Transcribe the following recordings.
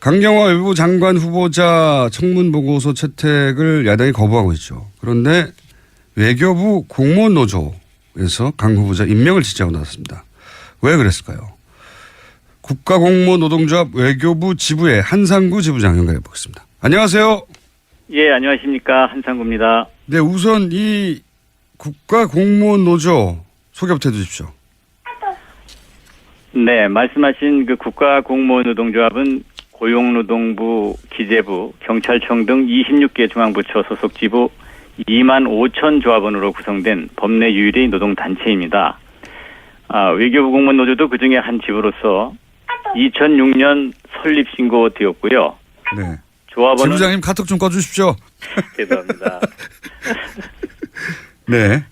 강경화 외교부 장관 후보자 청문 보고서 채택을 야당이 거부하고 있죠. 그런데 외교부 공무원 노조에서 강 후보자 임명을 지지하고 나섰습니다. 왜 그랬을까요? 국가공무원 노동조합 외교부 지부의 한상구 지부장 연결해 보겠습니다. 안녕하세요. 예, 안녕하십니까. 한상구입니다. 네, 우선 이 국가공무원 노조 소개부터 해주십시오. 네, 말씀하신 그 국가공무원 노동조합은 고용노동부, 기재부, 경찰청 등 26개 중앙부처 소속 지부 2만 5천 조합원으로 구성된 법내 유일의 노동단체입니다. 외교부 공무원 노조도 그중에 한 지부로서 2006년 설립 신고되었고요. 네. 조합원은 지부장님 카톡 좀 꺼주십시오. 죄송합니다. 네.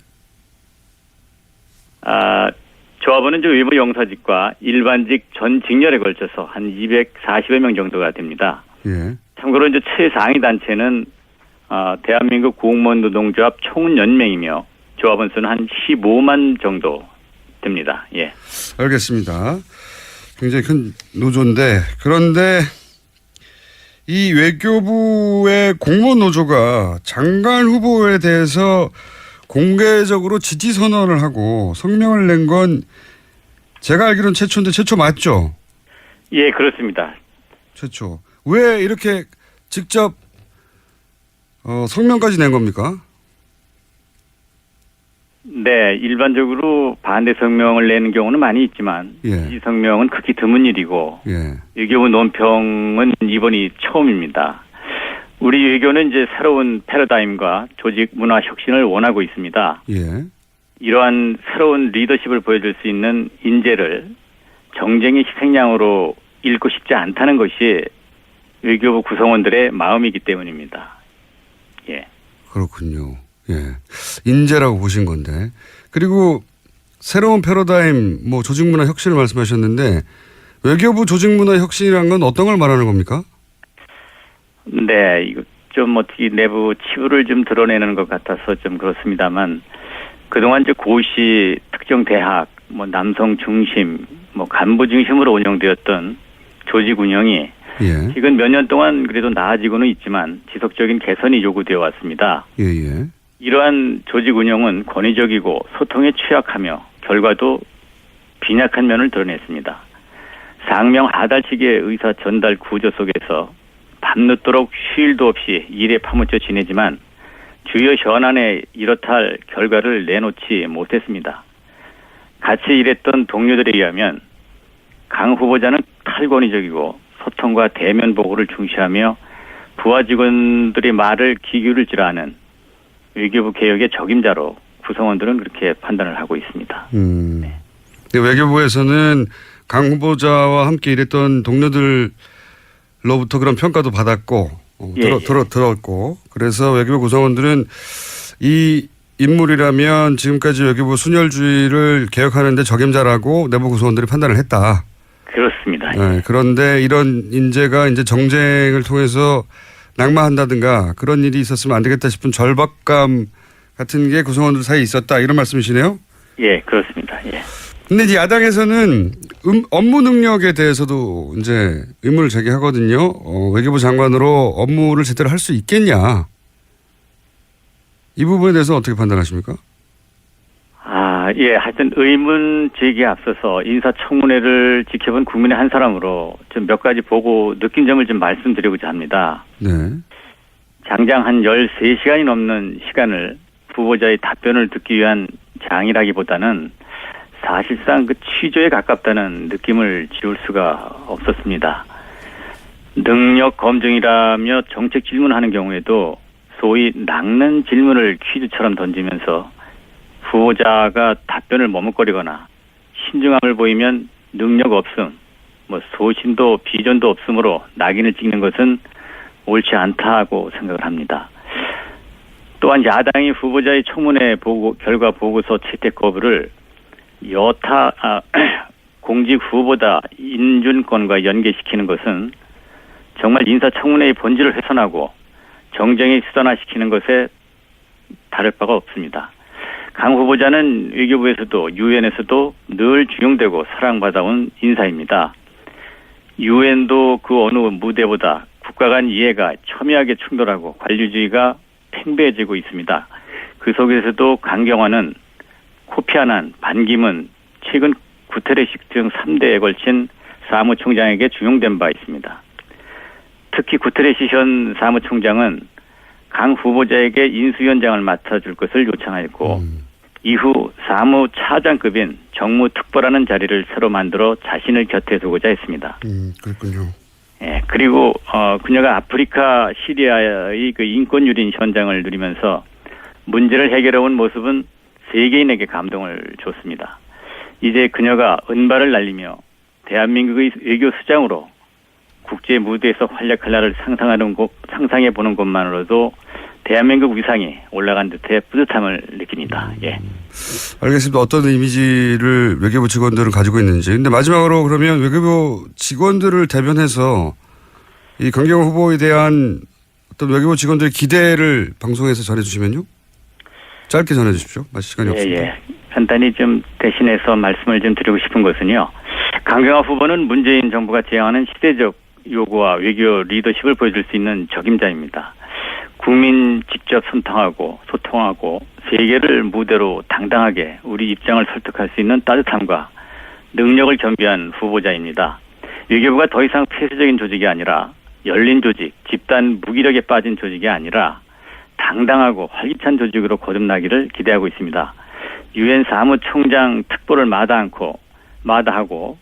조합원은 의무 영사직과 일반직 전 직렬에 걸쳐서 한 240여 명 정도가 됩니다. 예. 참고로 이제 최상위 단체는 대한민국 공무원 노동조합 총연맹이며 조합원 수는 한 15만 정도 됩니다. 예. 알겠습니다. 굉장히 큰 노조인데, 그런데 이 외교부의 공무원 노조가 장관 후보에 대해서 공개적으로 지지 선언을 하고 성명을 낸 건 제가 알기로는 최초인데 최초 맞죠? 예, 그렇습니다. 최초. 왜 이렇게 직접 성명까지 낸 겁니까? 네, 일반적으로 반대 성명을 내는 경우는 많이 있지만 지지 성명은 극히 드문 일이고 외교부 논평은 이번이 처음입니다. 우리 외교는 이제 새로운 패러다임과 조직 문화 혁신을 원하고 있습니다. 이러한 새로운 리더십을 보여줄 수 있는 인재를 정쟁의 희생양으로 잃고 싶지 않다는 것이 외교부 구성원들의 마음이기 때문입니다. 예. 그렇군요. 예. 인재라고 보신 건데. 그리고 새로운 패러다임, 조직 문화 혁신을 말씀하셨는데 외교부 조직 문화 혁신이란 건 어떤 걸 말하는 겁니까? 네, 이거 좀 어떻게 내부 치부를 좀 드러내는 것 같아서 좀 그렇습니다만 그동안 이제 고시, 특정 대학, 남성 중심, 간부 중심으로 운영되었던 조직 운영이 지금 몇 년 동안 그래도 나아지고는 있지만 지속적인 개선이 요구되어 왔습니다. 이러한 조직 운영은 권위적이고 소통에 취약하며 결과도 빈약한 면을 드러냈습니다. 상명하달식의 의사 전달 구조 속에서 밤늦도록 쉴 도 없이 일에 파묻혀 지내지만 주요 현안에 이렇다 할 결과를 내놓지 못했습니다. 같이 일했던 동료들에 의하면 강 후보자는 탈권위적이고 소통과 대면 보고를 중시하며 부하 직원들의 말을 귀 기울일 줄 아는 외교부 개혁의 적임자로 구성원들은 그렇게 판단을 하고 있습니다. 네. 외교부에서는 강 후보자와 함께 일했던 동료들로부터 그런 평가도 받았고 들었고 그래서 외교부 구성원들은 이 인물이라면 지금까지 외교부 순혈주의를 개혁하는 데 적임자라고 내부 구성원들이 판단을 했다. 그렇습니다. 네, 그런데 이런 인재가 이제 정쟁을 통해서 낙마한다든가 그런 일이 있었으면 안 되겠다 싶은 절박감 같은 게 구성원들 사이에 있었다. 이런 말씀이시네요? 예, 그렇습니다. 예. 근데 이제 야당에서는 업무 능력에 대해서도 이제 의문을 제기하거든요. 외교부 장관으로 업무를 제대로 할 수 있겠냐. 이 부분에 대해서 어떻게 판단하십니까? 예, 하여튼 의문 제기에 앞서서 인사청문회를 지켜본 국민의 한 사람으로 좀 몇 가지 보고 느낀 점을 좀 말씀드리고자 합니다. 네. 장장 한 13시간이 넘는 시간을 후보자의 답변을 듣기 위한 장이라기보다는 사실상 그 취조에 가깝다는 느낌을 지울 수가 없었습니다. 능력 검증이라며 정책 질문하는 경우에도 소위 낚는 질문을 퀴즈처럼 던지면서 후보자가 답변을 머뭇거리거나 신중함을 보이면 능력 없음, 소신도 비전도 없으므로 낙인을 찍는 것은 옳지 않다고 생각을 합니다. 또한 야당이 후보자의 청문회 결과 보고서 채택 거부를 여타 공직 후보자 인준권과 연계시키는 것은 정말 인사청문회의 본질을 훼손하고 정쟁에 수단화시키는 것에 다를 바가 없습니다. 강 후보자는 외교부에서도 유엔에서도 늘 중용되고 사랑받아온 인사입니다. 유엔도 그 어느 무대보다 국가 간 이해가 첨예하게 충돌하고 관료주의가 팽배해지고 있습니다. 그 속에서도 강경화는 코피 아난, 반기문, 최근 구테레식 등 3대에 걸친 사무총장에게 중용된 바 있습니다. 특히 구테레시 현 사무총장은 강 후보자에게 인수위원장을 맡아줄 것을 요청하였고 이후 사무차장급인 정무특보라는 자리를 새로 만들어 자신을 곁에 두고자 했습니다. 그렇군요. 예, 그리고 그녀가 아프리카 시리아의 그 인권 유린 현장을 누리면서 문제를 해결해온 모습은 세계인에게 감동을 줬습니다. 이제 그녀가 은발을 날리며 대한민국의 외교 수장으로 국제 무대에서 활약할 날을 상상해 보는 것만으로도 대한민국 위상이 올라간 듯해 뿌듯함을 느낍니다. 예. 알겠습니다. 어떤 이미지를 외교부 직원들은 가지고 있는지. 근데 마지막으로 그러면 외교부 직원들을 대변해서 이 강경화 후보에 대한 어떤 외교부 직원들의 기대를 방송에서 전해주시면요. 짧게 전해주십시오. 시간이 없습니다. 예. 간단히 좀 대신해서 말씀을 좀 드리고 싶은 것은요. 강경화 후보는 문재인 정부가 지향하는 시대적 요구와 외교 리더십을 보여줄 수 있는 적임자입니다. 국민 직접 소통하고 세계를 무대로 당당하게 우리 입장을 설득할 수 있는 따뜻함과 능력을 겸비한 후보자입니다. 외교부가 더 이상 폐쇄적인 조직이 아니라 열린 조직, 집단 무기력에 빠진 조직이 아니라 당당하고 활기찬 조직으로 거듭나기를 기대하고 있습니다. 유엔 사무총장 특보를 마다하고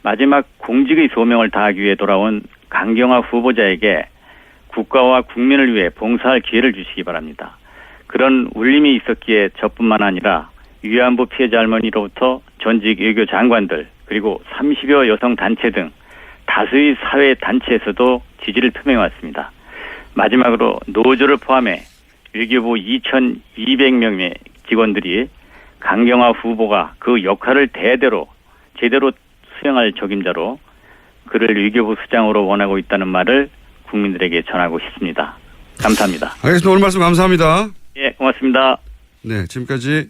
마지막 공직의 소명을 다하기 위해 돌아온 강경화 후보자에게 국가와 국민을 위해 봉사할 기회를 주시기 바랍니다. 그런 울림이 있었기에 저뿐만 아니라 위안부 피해자 할머니로부터 전직 외교 장관들 그리고 30여 여성 단체 등 다수의 사회 단체에서도 지지를 표명해왔습니다. 마지막으로 노조를 포함해 외교부 2,200명의 직원들이 강경화 후보가 그 역할을 제대로 수행할 적임자로 그를 외교부 수장으로 원하고 있다는 말을 국민들에게 전하고 싶습니다. 감사합니다. 알겠습니다. 오늘 말씀 감사합니다. 예, 고맙습니다. 네, 지금까지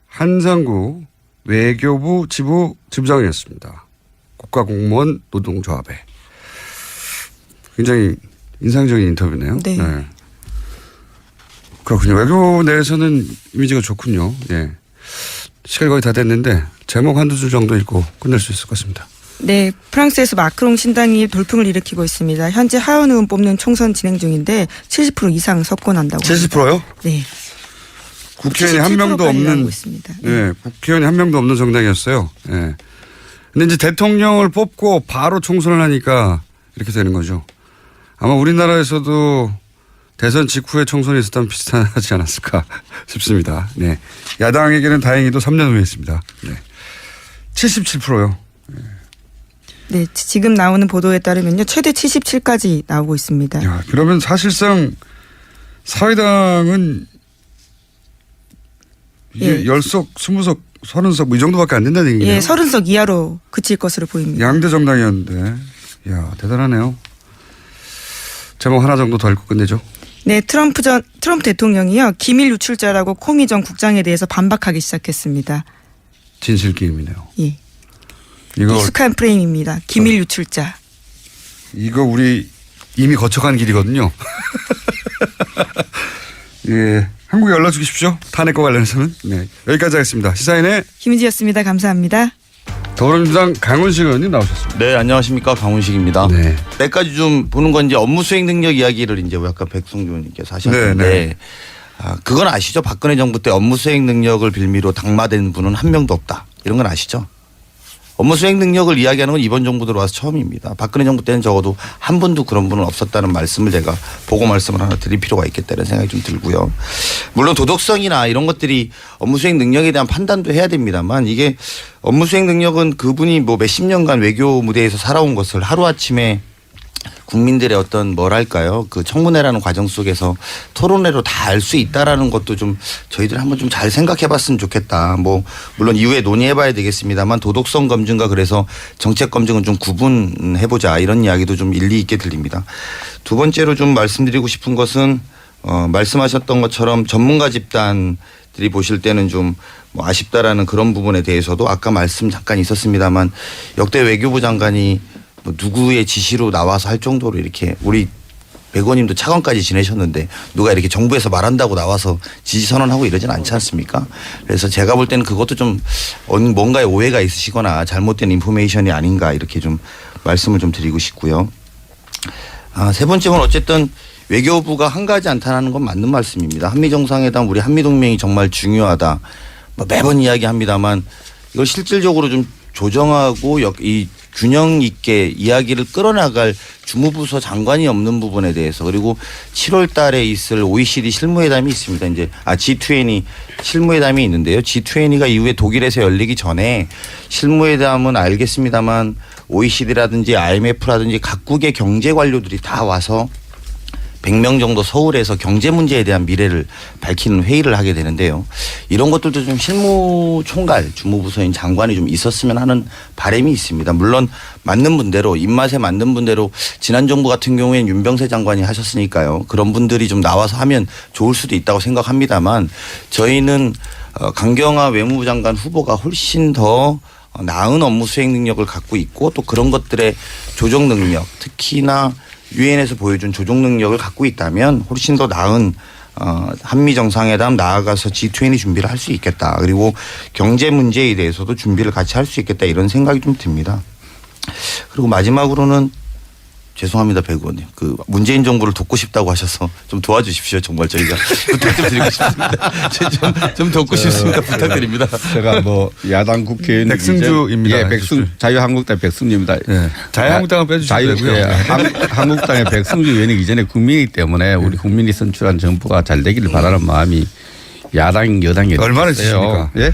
한상구 외교부 지부 지부장이었습니다. 국가공무원 노동조합회. 굉장히 인상적인 인터뷰네요. 네. 그렇군요. 외교 내에서는 이미지가 좋군요. 예. 시간이 거의 다 됐는데 제목 한두 줄 정도 읽고 끝낼 수 있을 것 같습니다. 네, 프랑스에서 마크롱 신당이 돌풍을 일으키고 있습니다. 현재 하원 의원 뽑는 총선 진행 중인데 70% 이상 석권한다고. 70%요? 네. 국회의원이 한 명도 없는 있습니다. 네, 국회의원이 한 명도 없는 정당이었어요. 예. 근데 이제 대통령을 뽑고 바로 총선을 하니까 이렇게 되는 거죠. 아마 우리나라에서도 대선 직후에 총선이 있었다면 비슷하지 않았을까 싶습니다. 네. 야당에게는 다행히도 3년 후에 있습니다. 네. 77%요. 네, 지금 나오는 보도에 따르면요. 최대 77까지 나오고 있습니다. 야, 그러면 사실상 사회당은 이게 10석, 20석, 30석 뭐 이 정도밖에 안 된다는 얘기네요. 예, 30석 이하로 그칠 것으로 보입니다. 양대 정당이었는데. 이야, 대단하네요. 제목 하나 정도 더 읽고 끝내죠. 네, 트럼프 대통령이요. 기밀 유출자라고 코미 전 국장에 대해서 반박하기 시작했습니다. 진실 게임이네요. 예. 이거 익숙한 프레임입니다. 기밀 유출자. 이거 우리 이미 거쳐간 길이거든요. 예, 한국에 연락 주십시오. 탄핵과 관련해서는. 네, 여기까지 하겠습니다. 시사인의 김은지였습니다. 감사합니다. 더불어민주당 강훈식 의원님 나오셨습니다. 네, 안녕하십니까. 강훈식입니다. 네. 때까지 좀 보는 건 이제 업무 수행 능력 이야기를 이제 아까 백성주 의원님께서 하셨는데 네, 네. 그건 아시죠? 박근혜 정부 때 업무 수행 능력을 빌미로 당마된 분은 한 명도 없다. 이런 건 아시죠? 업무 수행 능력을 이야기하는 건 이번 정부 들어와서 처음입니다. 박근혜 정부 때는 적어도 한 분도 그런 분은 없었다는 말씀을 제가 보고 말씀을 하나 드릴 필요가 있겠다는 생각이 좀 들고요. 물론 도덕성이나 이런 것들이 업무 수행 능력에 대한 판단도 해야 됩니다만 이게 업무 수행 능력은 그분이 뭐 몇십 년간 외교 무대에서 살아온 것을 하루아침에 국민들의 어떤 뭐랄까요 그 청문회라는 과정 속에서 토론회로 다 알 수 있다라는 것도 좀 저희들 한번 좀 잘 생각해 봤으면 좋겠다. 뭐 물론 이후에 논의해 봐야 되겠습니다만 도덕성 검증과 그래서 정책 검증은 좀 구분해 보자 이런 이야기도 좀 일리 있게 들립니다. 두 번째로 좀 말씀드리고 싶은 것은 말씀하셨던 것처럼 전문가 집단들이 보실 때는 좀 뭐 아쉽다라는 그런 부분에 대해서도 아까 말씀 잠깐 있었습니다만 역대 외교부 장관이 뭐 누구의 지시로 나와서 할 정도로 이렇게 우리 백 의원님도 차관까지 지내셨는데 누가 이렇게 정부에서 말한다고 나와서 지지 선언하고 이러진 않지 않습니까? 그래서 제가 볼 때는 그것도 좀 뭔가의 오해가 있으시거나 잘못된 인포메이션이 아닌가 이렇게 좀 말씀을 좀 드리고 싶고요. 세 번째는 어쨌든 외교부가 한가하지 않다는 건 맞는 말씀입니다. 한미정상회담 우리 한미동맹이 정말 중요하다. 매번 이야기합니다만 이걸 실질적으로 좀 조정하고 이 균형 있게 이야기를 끌어나갈 주무부서 장관이 없는 부분에 대해서 그리고 7월 달에 있을 OECD 실무회담이 있습니다. 이제 G20 실무회담이 있는데요. G20가 이후에 독일에서 열리기 전에 실무회담은 알겠습니다만 OECD라든지 IMF라든지 각국의 경제 관료들이 다 와서 100명 정도 서울에서 경제 문제에 대한 미래를 밝히는 회의를 하게 되는데요. 이런 것들도 좀 실무총괄 주무부서인 장관이 좀 있었으면 하는 바람이 있습니다. 물론 맞는 분대로 입맛에 맞는 분대로 지난 정부 같은 경우에는 윤병세 장관이 하셨으니까요. 그런 분들이 좀 나와서 하면 좋을 수도 있다고 생각합니다만 저희는 강경화 외무부 장관 후보가 훨씬 더 나은 업무 수행 능력을 갖고 있고 또 그런 것들의 조정 능력 특히나 유엔에서 보여준 조정 능력을 갖고 있다면 훨씬 더 나은 한미 정상회담 나아가서 G20 준비를 할 수 있겠다. 그리고 경제 문제에 대해서도 준비를 같이 할 수 있겠다 이런 생각이 좀 듭니다. 그리고 마지막으로는 죄송합니다, 백 의원님. 문재인 정부를 돕고 싶다고 하셔서 좀 도와주십시오. 정말 저희가 부탁 좀 드리고 싶습니다. 좀 돕고 싶습니다. 부탁드립니다. 제가 야당 국회의원 백승주입니다. 예, 자유한국당 백승주입니다. 네. 자유한국당은 빼주셔도 되고요. 예, 한국당의 백승주 의원이기 전에 국민이기 때문에 우리 국민이 선출한 정부가 잘 되기를 바라는 마음이 야당 여당이 얼마나 있으십니까? 예?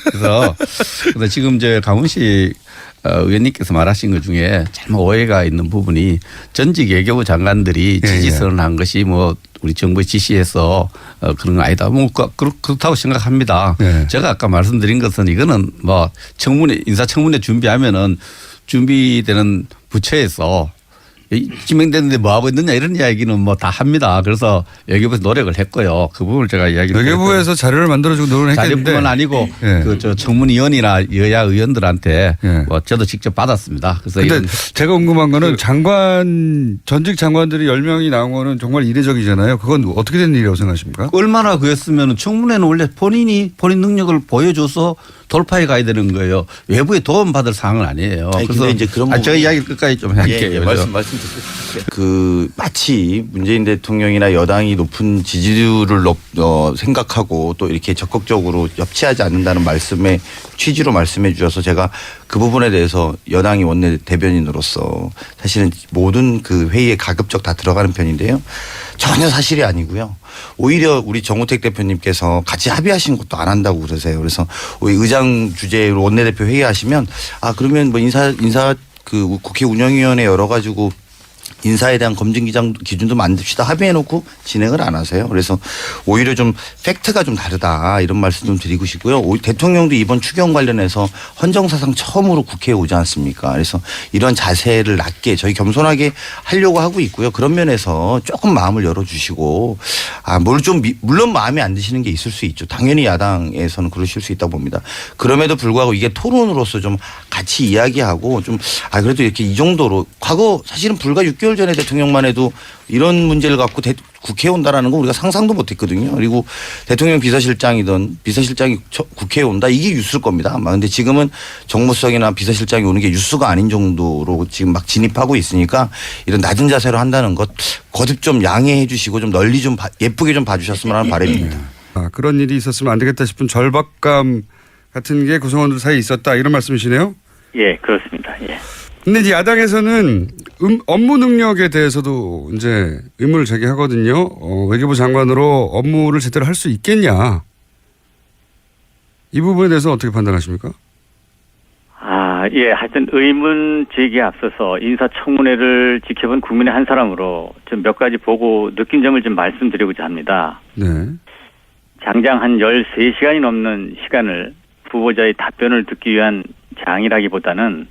그래서 지금 강훈식 의원님께서 말하신 것 중에 잘못 오해가 있는 부분이 전직 외교부 장관들이 지지 선언한 것이 우리 정부의 지시에서 그런 거 아니다. 그렇다고 생각합니다. 네. 제가 아까 말씀드린 것은 이거는 인사청문회 준비하면은 준비되는 부처에서 지명됐는데 뭐 하고 있느냐 이런 이야기는 다 합니다. 그래서 외교부에서 노력을 했고요. 그 부분을 제가 이야기를 외교부에서 자료를 만들어주고 노력을 했겠는데 자료뿐만 아니고 청문위원이나 여야 의원들한테 저도 직접 받았습니다. 그래서 근데 제가 궁금한 거는 전직 장관들이 10명이 나온 거는 정말 이례적이잖아요. 그건 어떻게 된 일이라고 생각하십니까? 얼마나 그랬으면 청문회는 원래 본인 능력을 보여줘서 돌파해 가야 되는 거예요. 외부에 도움 받을 사항은 아니에요. 그래서 이제 그런 저 이야기 끝까지 좀 할게요. 말씀 마치 문재인 대통령이나 여당이 높은 지지율을 생각하고 또 이렇게 적극적으로 협치하지 않는다는 말씀의 취지로 말씀해 주셔서 제가 그 부분에 대해서 여당이 원내 대변인으로서 사실은 모든 회의에 가급적 다 들어가는 편인데요. 전혀 사실이 아니고요. 오히려 우리 정우택 대표님께서 같이 합의하신 것도 안 한다고 그러세요. 그래서 의장 주재로 원내대표 회의하시면 그러면 국회 운영위원회 열어가지고 인사에 대한 검증 기준도 만듭시다 합의해놓고 진행을 안 하세요. 그래서 오히려 좀 팩트가 좀 다르다 이런 말씀 좀 드리고 싶고요. 대통령도 이번 추경 관련해서 헌정사상 처음으로 국회에 오지 않습니까? 그래서 이런 자세를 낮게 저희 겸손하게 하려고 하고 있고요. 그런 면에서 조금 마음을 열어주시고 물론 마음에 안 드시는 게 있을 수 있죠. 당연히 야당에서는 그러실 수 있다고 봅니다. 그럼에도 불구하고 이게 토론으로서 좀 같이 이야기하고 그래도 이렇게 이 정도로 과거 사실은 불과 6개월 전에 대통령만 해도 이런 문제를 갖고 국회에 온다라는 거 우리가 상상도 못했거든요. 그리고 대통령 비서실장이 국회에 온다 이게 뉴스일 겁니다. 아마 근데 지금은 정무수석이나 비서실장이 오는 게 뉴스가 아닌 정도로 지금 막 진입하고 있으니까 이런 낮은 자세로 한다는 것 거듭 좀 양해해 주시고 좀 널리 좀 예쁘게 좀 봐주셨으면 하는 바람입니다. 그런 일이 있었으면 안 되겠다 싶은 절박감 같은 게 구성원들 사이에 있었다 이런 말씀이시네요? 예, 그렇습니다. 예. 근데 이제 야당에서는 업무 능력에 대해서도 이제 의문을 제기하거든요. 외교부 장관으로 업무를 제대로 할 수 있겠냐. 이 부분에 대해서 어떻게 판단하십니까? 예. 하여튼 의문 제기에 앞서서 인사청문회를 지켜본 국민의 한 사람으로 좀 몇 가지 보고 느낀 점을 좀 말씀드리고자 합니다. 네. 장장 한 13시간이 넘는 시간을 후보자의 답변을 듣기 위한 장이라기보다는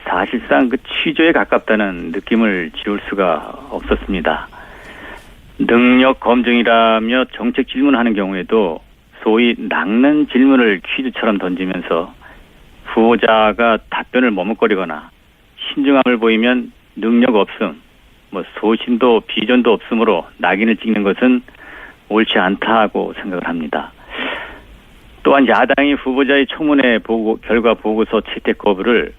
사실상 취조에 가깝다는 느낌을 지울 수가 없었습니다. 능력 검증이라며 정책 질문하는 경우에도 소위 낚는 질문을 퀴즈처럼 던지면서 후보자가 답변을 머뭇거리거나 신중함을 보이면 능력 없음, 뭐 소신도 비전도 없으므로 낙인을 찍는 것은 옳지 않다고 생각을 합니다. 또한 야당이 후보자의 청문회 결과 보고서 채택 거부를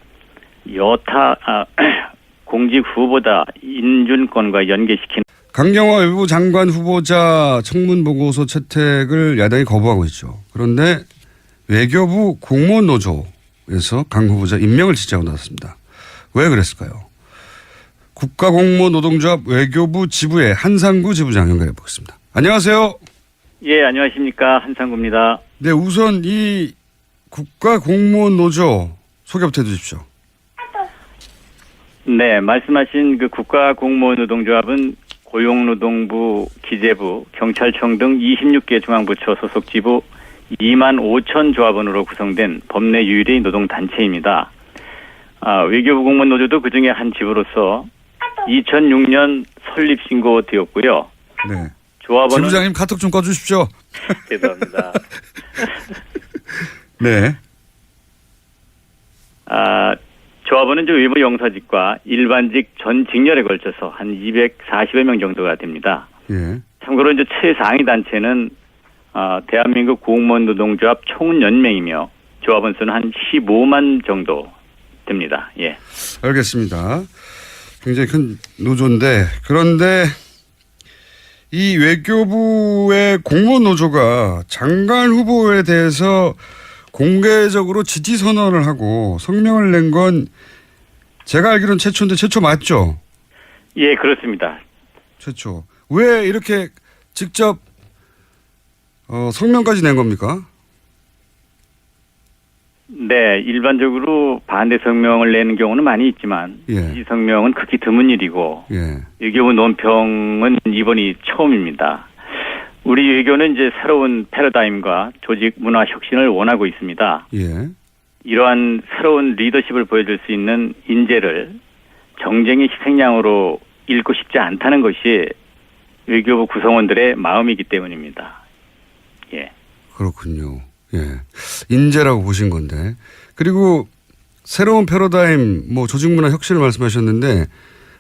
공직 후보자 인준권과 연계시키는 강경화 외교부 장관 후보자 청문 보고서 채택을 야당이 거부하고 있죠. 그런데 외교부 공무원 노조에서 강 후보자 임명을 지지하고 나섰습니다. 왜 그랬을까요? 국가공무원 노동조합 외교부 지부의 한상구 지부장 연결해 보겠습니다. 안녕하세요. 예, 안녕하십니까. 한상구입니다. 네, 우선 이 국가공무원 노조 소개부터 해주십시오. 네, 말씀하신 그 국가공무원노동조합은 고용노동부, 기재부, 경찰청 등 26개 중앙부처 소속 지부 2만 5천 조합원으로 구성된 법내 유일의 노동단체입니다. 외교부 공무원노조도 그중에 한 지부로서 2006년 설립 신고되었고요. 네. 조합원은 지부장님 카톡 좀 꺼주십시오. 죄송합니다. 네. 조합원은 외부 영사직과 일반직 전 직렬에 걸쳐서 한 240여 명 정도가 됩니다. 예. 참고로 이제 최상위 단체는 대한민국 공무원 노동조합 총연맹이며 조합원 수는 한 15만 정도 됩니다. 예. 알겠습니다. 굉장히 큰 노조인데 그런데 이 외교부의 공무원 노조가 장관 후보에 대해서 공개적으로 지지 선언을 하고 성명을 낸 건 제가 알기로는 최초인데 최초 맞죠? 예, 그렇습니다. 최초. 왜 이렇게 직접 성명까지 낸 겁니까? 네, 일반적으로 반대 성명을 내는 경우는 많이 있지만 예. 지지 성명은 극히 드문 일이고 예. 외교부 논평은 이번이 처음입니다. 우리 외교는 이제 새로운 패러다임과 조직 문화 혁신을 원하고 있습니다. 예. 이러한 새로운 리더십을 보여줄 수 있는 인재를 정쟁의 희생양으로 잃고 싶지 않다는 것이 외교부 구성원들의 마음이기 때문입니다. 예. 그렇군요. 예. 인재라고 보신 건데. 그리고 새로운 패러다임, 뭐 조직문화 혁신을 말씀하셨는데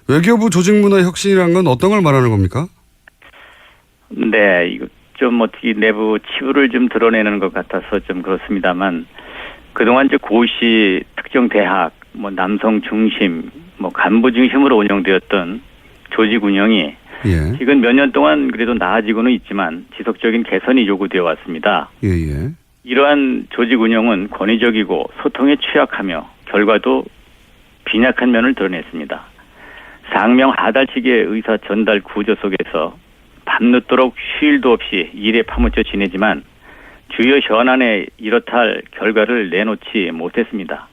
외교부 조직문화 혁신이란 건 어떤 걸 말하는 겁니까? 네, 이거 좀 어떻게 내부 치부를 좀 드러내는 것 같아서 좀 그렇습니다만 그동안 이제 고시 특정 대학, 뭐 남성 중심, 뭐 간부 중심으로 운영되었던 조직 운영이 예. 지금 몇 년 동안 그래도 나아지고는 있지만 지속적인 개선이 요구되어 왔습니다. 예, 예. 이러한 조직 운영은 권위적이고 소통에 취약하며 결과도 빈약한 면을 드러냈습니다. 상명 하달치기의 의사 전달 구조 속에서 밤늦도록 휴일도 없이 일에 파묻혀 지내지만 주요 현안에 이렇다 할 결과를 내놓지 못했습니다.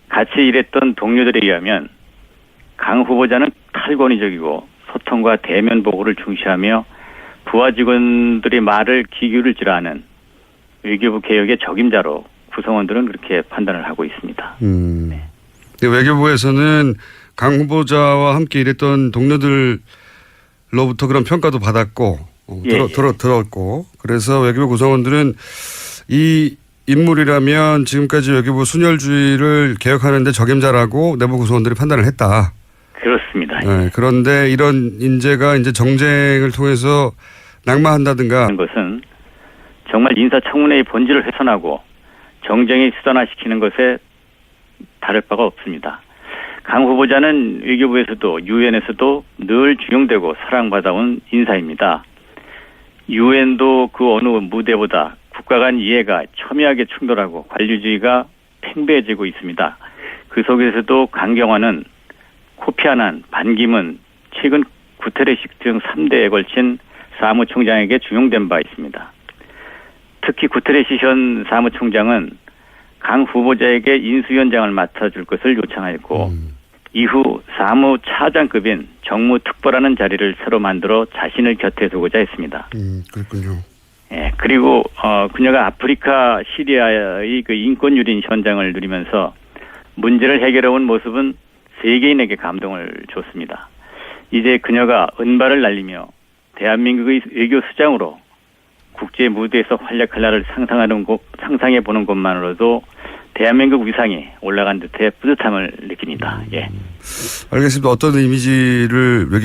같이 일했던 동료들에 의하면 강 후보자는 탈권위적이고 소통과 대면 보고를 중시하며 부하 직원들의 말을 귀 기울이지 않은 외교부 개혁의 적임자로 구성원들은 그렇게 판단을 하고 있습니다. 네. 외교부에서는 강 후보자와 함께 일했던 동료들로부터 그런 평가도 받았고 들었고 그래서 외교부 구성원들은 이 인물이라면 지금까지 외교부 순혈주의를 개혁하는 데 적임자라고 내부 구성원들이 판단을 했다. 그렇습니다. 네, 그런데 이런 인재가 이제 정쟁을 통해서 낙마한다든가 하는 것은 정말 인사청문회의 본질을 훼손하고 정쟁에 수단화시키는 것에 다를 바가 없습니다. 강 후보자는 외교부에서도 유엔에서도 늘 중용되고 사랑받아온 인사입니다. 유엔도 그 어느 무대보다 국가 간 이해가 첨예하게 충돌하고 관료주의가 팽배해지고 있습니다. 그 속에서도 강경화는 코피 아난, 반기문, 최근 구테레식 등 3대에 걸친 사무총장에게 중용된 바 있습니다. 특히 구테레시 현 사무총장은 강 후보자에게 인수위원장을 맡아줄 것을 요청하였고 이후 사무차장급인 정무특보라는 자리를 새로 만들어 자신을 곁에 두고자 했습니다. 그렇군요. 예, 그리고 그녀가 아프리카 시리아의 그 인권유린 현장을 누리면서 문제를 해결해온 모습은 세계인에게 감동을 줬습니다. 이제 그녀가 은발을 날리며 대한민국의 외교 수장으로 국제 무대에서 활약할 날을 상상해 보는 것만으로도 대한민국 위상이 올라간 듯해 뿌듯함을 느낍니다. 예. 알겠습니다. 어떤 이미지를 외교